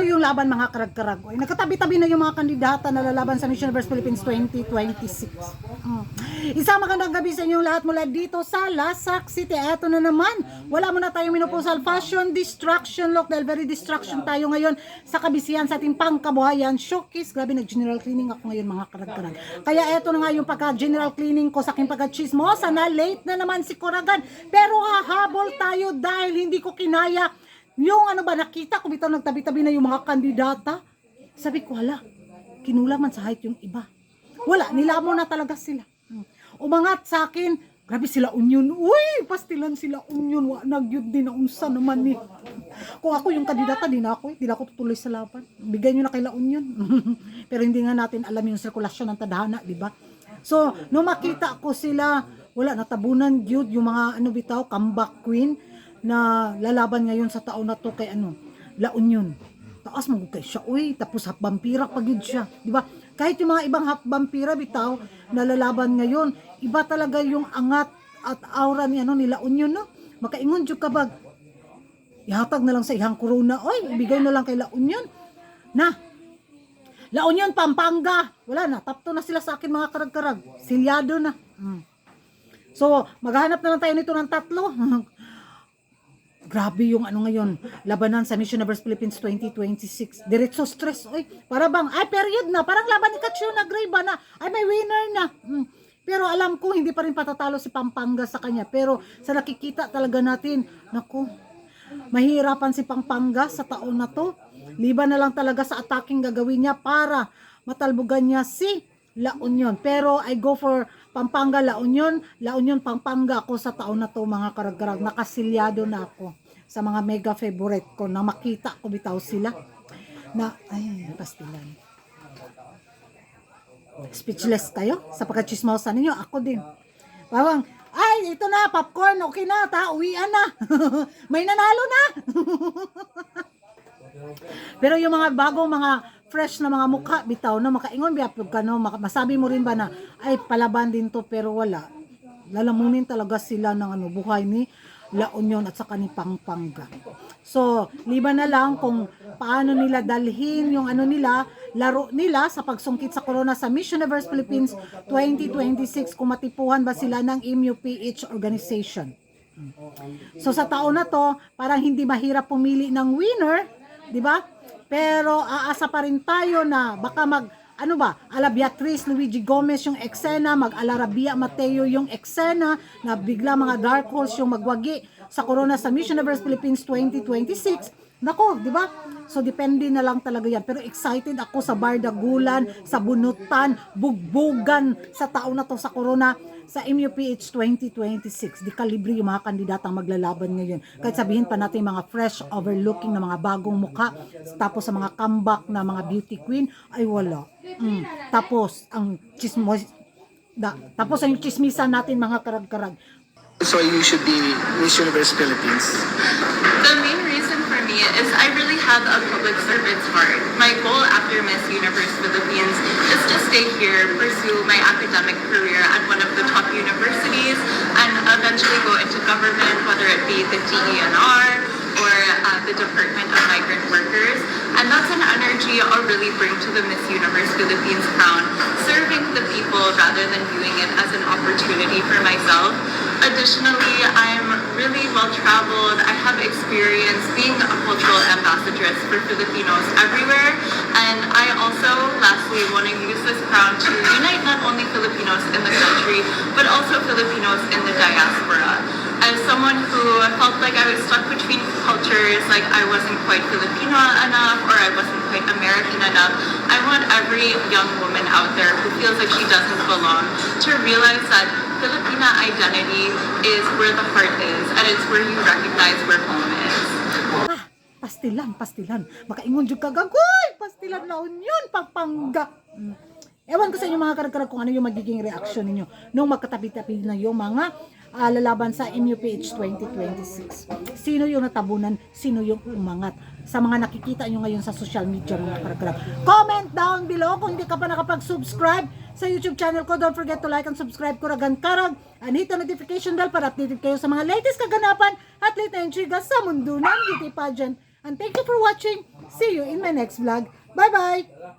yung laban mga karag-karag. Ay, nagkatabi-tabi na yung mga kandidata na lalaban sa Miss Universe Philippines 2026. Isang magandang gabi sa inyong lahat mula dito sa Lasak City. Eto na naman, wala muna tayong minupusal fashion distraction look dahil very distraction tayo ngayon sa kabisihan sa ating pangkabuhayan showcase. Grabe, nag-general cleaning ako ngayon mga karag-karag. Kaya eto na nga yung pagka-general cleaning ko sa aking pagka-chismosa na late na naman si Kuragan. Pero hahabol tayo dahil hindi ko kinaya yung nakita ko bitaw nagtabi-tabi na yung mga kandidata. Sabi ko, hala, kinulaman sa height yung iba. Wala, nilamo na talaga sila. Umangat sa akin, grabe sila Union. Uy, pastilan sila Union. Nagyud din na unsa naman ni. Kung ako yung kandidata, di na ako tutuloy sa laban. Bigay nyo na kay La Union. Pero hindi nga natin alam yung sirkulasyon ng tadhana, di ba? So, nung makita ko sila, wala, natabunan yun yung mga bitaw, comeback queen na lalaban ngayon sa taon na to kay La Union. Taas mo kay siya, uy, tapos half vampira pagid siya, di ba? Kahit yung mga ibang half vampira bitaw na lalaban ngayon, iba talaga yung angat at aura ni La Union, no? Makaingon jud kabag. Ihatag na lang sa ihang corona, oy, ibigay na lang kay La Union. Na La Union Pampanga, wala na, tapto na sila sa akin mga karag-karag. Silyado na. So, maghahanap na lang tayo nito ng tatlo. Grabe yung ngayon, labanan sa Miss Universe Philippines 2026. Diretso stress, oy. Para bang, period na. Parang laban ni Katrina Gray ba na? Ay, may winner na. Pero alam ko, hindi pa rin patatalo si Pampanga sa kanya. Pero sa nakikita talaga natin, naku, mahirapan si Pampanga sa taon na to. Liban na lang talaga sa attacking gagawin niya para matalbugan niya si La Union. Pero I go for Pampanga, La Union, Pampanga ako sa taon na to mga karag-karag. Nakasilyado na ako sa mga mega favorite ko na makita ko bitaw sila na, ay, pastilan. Speechless kayo sa pagkachismosa ninyo. Ako din. Parang, ay, ito na, popcorn, okay na, uwian na. May nanalo na. Pero yung mga bagong mga fresh na mga mukha bitaw na makaingon biapog ka no, masabi mo rin ba na ay palaban din to, pero wala, lalamunin talaga sila ng buhay ni La Union at saka ni Pampanga. So liban na lang kung paano nila dalhin yung laro nila sa pagsungkit sa corona sa Miss Universe Philippines 2026, kung matipuhan ba sila ng MUPH organization. So sa taon na to parang hindi mahirap pumili ng winner, di ba? Pero aasa pa rin tayo na baka ala Beatriz Luigi Gomez yung eksena, ala Rabia Mateo yung eksena, na bigla mga dark horse yung magwagi sa corona sa Miss Universe Philippines 2026. Nako, di ba? So depende na lang talaga yan. Pero excited ako sa bardagulan, sa bunutan, bugbugan sa taon na to sa corona sa MUPH 2026. Di kalibre yung mga kandidatang maglalaban ngayon. Kahit sabihin pa natin mga fresh, overlooking na mga bagong mukha, tapos sa mga comeback na mga beauty queen, ay wala. Tapos ang chismisan natin mga karag-karag. So you should be Miss Universe Philippines. The main reason for me is I really have a public servant's heart. My goal after Miss Universe Philippines is to stay here, pursue my academic career at one of the top universities, and eventually go into government, whether it be the DENR or the Department of Migrant Workers. And that's an energy I'll really bring to the Miss Universe Philippines crown, serving the people rather than viewing it as an opportunity for myself. Additionally, I'm really well-traveled. I have experience being a cultural ambassadress for Filipinos everywhere. And I also, lastly, want to use this crown to unite not only Filipinos in the country, but also Filipinos in the diaspora. As someone who felt like I was stuck between cultures, like I wasn't quite Filipino enough or I wasn't quite American enough, I want every young woman out there who feels like she doesn't belong to realize that Filipina identity is where the heart is, and it's where you recognize where home is. Pastilan. Makaingon jud kagag, uy, pastilan La Union, Pampanga. Ewan ko sa inyo mga karag-karag kung ano yung magiging reaction ninyo nung magkatabi-tabi na yung mga lalaban sa MUPH 2026. Sino yung natabunan, sino yung umangat sa mga nakikita nyo ngayon sa social media mga karag-karag. Comment down below kung hindi ka pa nakapag-subscribe sa YouTube channel ko. Don't forget to like and subscribe Kuragan Karag and hit the notification bell para updated kayo sa mga latest kaganapan at late na intriga sa mundo ng beauty pageant. And thank you for watching. See you in my next vlog. Bye-bye!